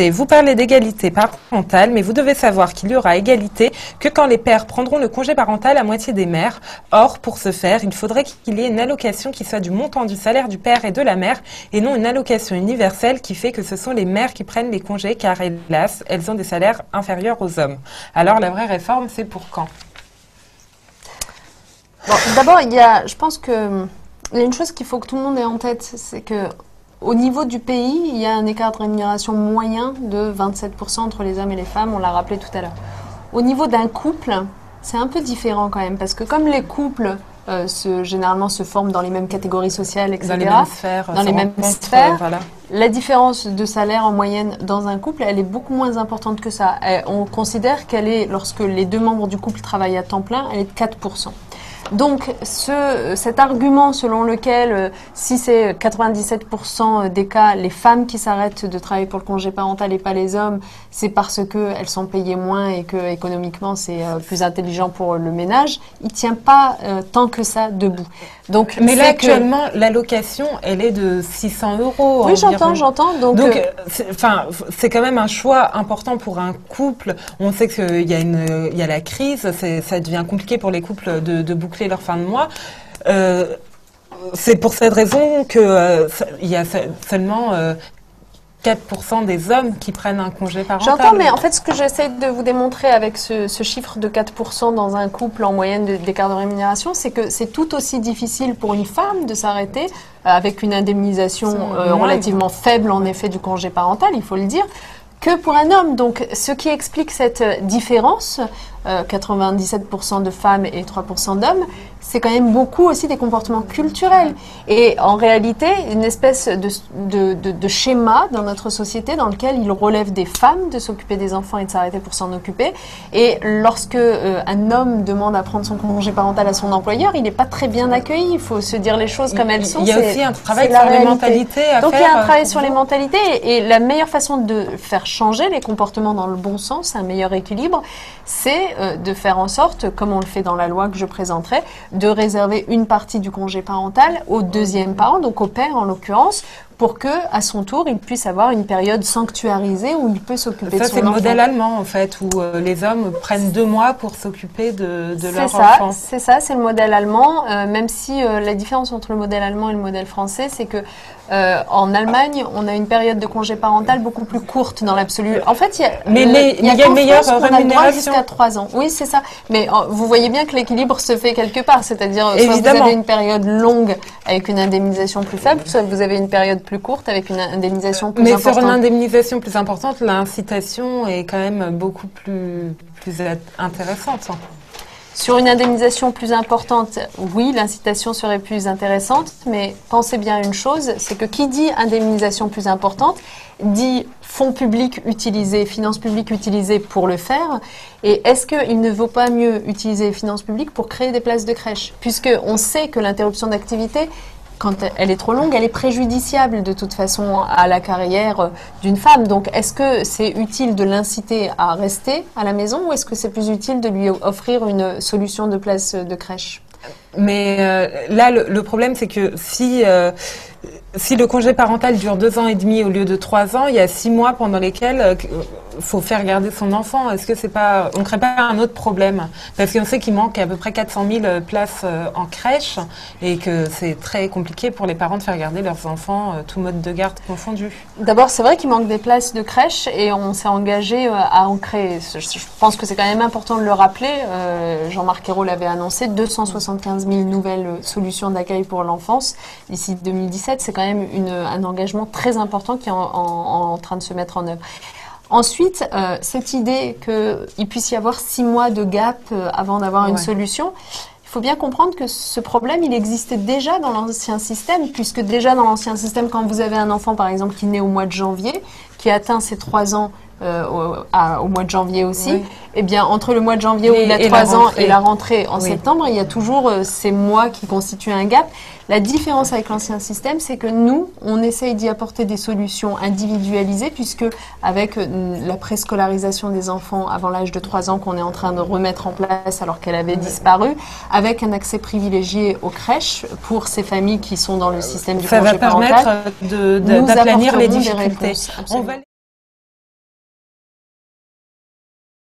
écoutez, vous parlez d'égalité parentale, mais vous devez savoir qu'il y aura égalité que quand les pères prendront le congé parental à moitié des mères. Or, pour ce faire, il faudrait qu'il y ait une allocation qui soit du montant du salaire du père et de la mère, et non une allocation universelle qui fait que ce sont les mères qui prennent les congés, car hélas, elles ont des salaires inférieurs aux hommes. Alors, la vraie réforme, c'est pour quand? Bon, d'abord, je pense que il y a une chose qu'il faut que tout le monde ait en tête, c'est que au niveau du pays, il y a un écart de rémunération moyen de 27% entre les hommes et les femmes, on l'a rappelé tout à l'heure. Au niveau d'un couple, c'est un peu différent quand même, parce que comme les couples généralement se forment dans les mêmes catégories sociales, etc., dans les mêmes sphères, voilà. La différence de salaire en moyenne dans un couple, elle est beaucoup moins importante que ça. On considère qu'elle est, lorsque les deux membres du couple travaillent à temps plein, elle est de 4%. Donc, cet argument selon lequel, si c'est 97% des cas, les femmes qui s'arrêtent de travailler pour le congé parental et pas les hommes, c'est parce qu'elles sont payées moins et que économiquement c'est plus intelligent pour le ménage, il tient pas tant que ça debout. Donc, mais là, actuellement, l'allocation, elle est de 600 €. Oui, j'entends. Donc c'est quand même un choix important pour un couple. On sait qu'il y a la crise, ça devient compliqué pour les couples de boucler leur fin de mois. C'est pour cette raison que il y a seulement 4% des hommes qui prennent un congé parental. J'entends, mais en fait, ce que j'essaie de vous démontrer avec ce chiffre de 4% dans un couple en moyenne d'écart de rémunération, c'est que c'est tout aussi difficile pour une femme de s'arrêter avec une indemnisation relativement faible, en effet, du congé parental, il faut le dire, que pour un homme. Donc, ce qui explique cette différence, 97% de femmes et 3% d'hommes, c'est quand même beaucoup aussi des comportements culturels. Et en réalité, une espèce de schéma dans notre société dans lequel il relève des femmes de s'occuper des enfants et de s'arrêter pour s'en occuper. Et lorsque un homme demande à prendre son congé parental à son employeur, il n'est pas très bien accueilli. Il faut se dire les choses comme elles sont. Il y a aussi un travail sur les mentalités à faire. Donc il y a un travail sur les mentalités et la meilleure façon de faire changer les comportements dans le bon sens, un meilleur équilibre, c'est de faire en sorte, comme on le fait dans la loi que je présenterai, de réserver une partie du congé parental au deuxième parent, donc au père en l'occurrence, pour que, à son tour, il puisse avoir une période sanctuarisée où il peut s'occuper de son enfant. Ça, c'est le modèle allemand, en fait, où les hommes prennent 2 mois pour s'occuper de leur enfant. C'est ça, c'est le modèle allemand, même si la différence entre le modèle allemand et le modèle français, c'est que en Allemagne, on a une période de congé parental beaucoup plus courte dans l'absolu. En fait, il y a une meilleure rémunération jusqu'à 3 ans. Oui, c'est ça. Mais vous voyez bien que l'équilibre se fait quelque part, c'est-à-dire soit vous avez une période longue avec une indemnisation plus faible, soit vous avez une période plus courte avec une indemnisation plus importante. Mais sur une indemnisation plus importante, l'incitation est quand même beaucoup plus intéressante. Sur une indemnisation plus importante, oui, l'incitation serait plus intéressante, mais pensez bien une chose, c'est que qui dit indemnisation plus importante, dit fonds publics utilisés, finances publiques utilisées pour le faire. Et est-ce qu'il ne vaut pas mieux utiliser les finances publiques pour créer des places de crèche? Puisqu'on sait que l'interruption d'activité, quand elle est trop longue, elle est préjudiciable de toute façon à la carrière d'une femme. Donc, est-ce que c'est utile de l'inciter à rester à la maison ou est-ce que c'est plus utile de lui offrir une solution de place de crèche? Mais là, le problème, c'est que si le congé parental dure 2 ans et demi au lieu de 3 ans, il y a 6 mois pendant lesquels faut faire garder son enfant. Est-ce que on crée pas un autre problème? Parce qu'on sait qu'il manque à peu près 400 000 places en crèche et que c'est très compliqué pour les parents de faire garder leurs enfants, tout mode de garde confondu. D'abord, c'est vrai qu'il manque des places de crèche et on s'est engagé à en créer. Je pense que c'est quand même important de le rappeler. Jean-Marc Ayrault l'avait annoncé, 275 000 nouvelles solutions d'accueil pour l'enfance d'ici 2017. C'est quand même un engagement très important qui est en train de se mettre en œuvre. Ensuite, cette idée qu'il puisse y avoir 6 mois de gap avant d'avoir une solution, il faut bien comprendre que ce problème, il existait déjà dans l'ancien système, puisque déjà dans l'ancien système, quand vous avez un enfant, par exemple, qui naît au mois de janvier, qui atteint ses 3 ans au mois de janvier aussi, eh bien, entre le mois de janvier où il a 3 ans et la rentrée en septembre, il y a toujours ces mois qui constituent un gap. La différence avec l'ancien système, c'est que nous, on essaye d'y apporter des solutions individualisées, puisque avec la préscolarisation des enfants avant l'âge de 3 ans qu'on est en train de remettre en place alors qu'elle avait disparu, avec un accès privilégié aux crèches pour ces familles qui sont dans le système du congé parental, ça va permettre d'aplanir les difficultés.